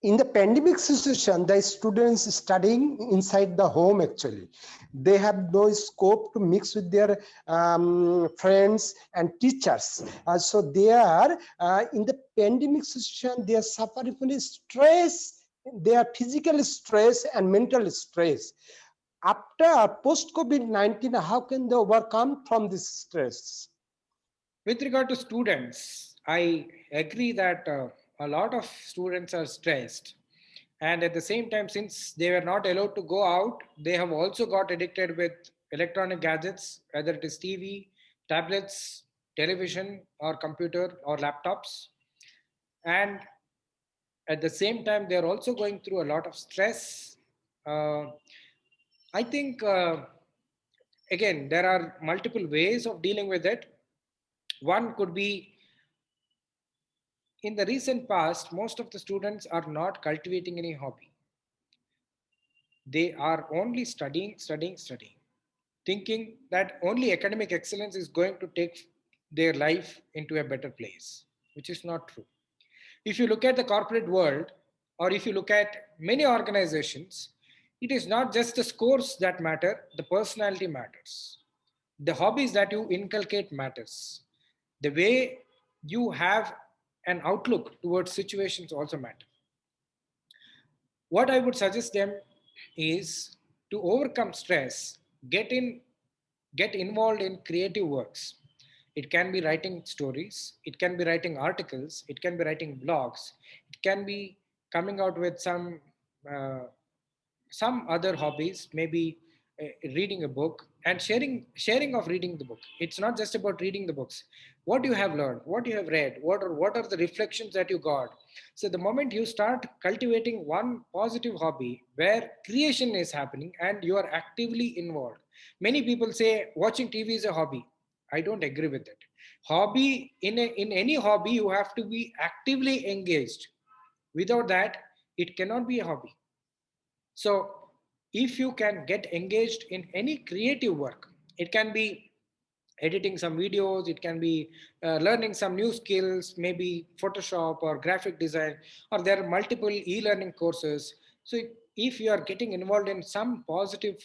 in the pandemic situation, the students studying inside the home, actually they have no scope to mix with their friends and teachers. So they are in the pandemic situation, they are suffering from stress, they are physical stress and mental stress. After post COVID-19, how can they overcome from this stress? With regard to students, I agree that a lot of students are stressed. And at the same time, since they were not allowed to go out, they have also got addicted with electronic gadgets, whether it is TV, tablets, television, or computer or laptops. And at the same time, they are also going through a lot of stress. Uh, I think, again, there are multiple ways of dealing with it. One could be, in the recent past, most of the students are not cultivating any hobby. They are only studying, studying, studying, thinking that only academic excellence is going to take their life into a better place, which is not true. If you look at the corporate world, or if you look at many organizations, it is not just the scores that matter, the personality matters. The hobbies that you inculcate matters. The way you have an outlook towards situations also matter. What I would suggest them is to overcome stress, get involved in creative works. It can be writing stories, it can be writing articles, it can be writing blogs, it can be coming out with uh, some other hobbies, maybe reading a book and sharing of reading the book. It's not just about reading the books. What you have learned, what you have read, what are the reflections that you got. So the moment you start cultivating one positive hobby where creation is happening and you are actively involved. Many people say watching TV is a hobby. I don't agree with it. Hobby, in any hobby you have to be actively engaged. Without that, it cannot be a hobby. So, if you can get engaged in any creative work, it can be editing some videos, it can be learning some new skills, maybe Photoshop or graphic design, or there are multiple e learning courses. So, if you are getting involved in some positive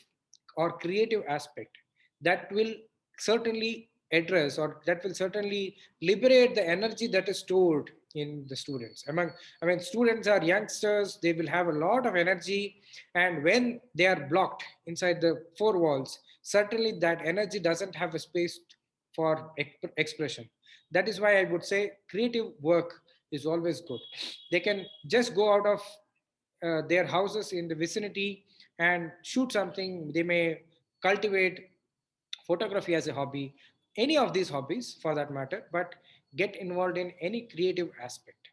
or creative aspect, that will certainly address, or that will certainly liberate the energy that is stored in the students. I mean, students are youngsters, they will have a lot of energy, and when they are blocked inside the four walls, certainly that energy doesn't have a space for expression. That is why I would say creative work is always good. They can just go out of their houses in the vicinity and shoot something. They may cultivate photography as a hobby, any of these hobbies for that matter, but get involved in any creative aspect.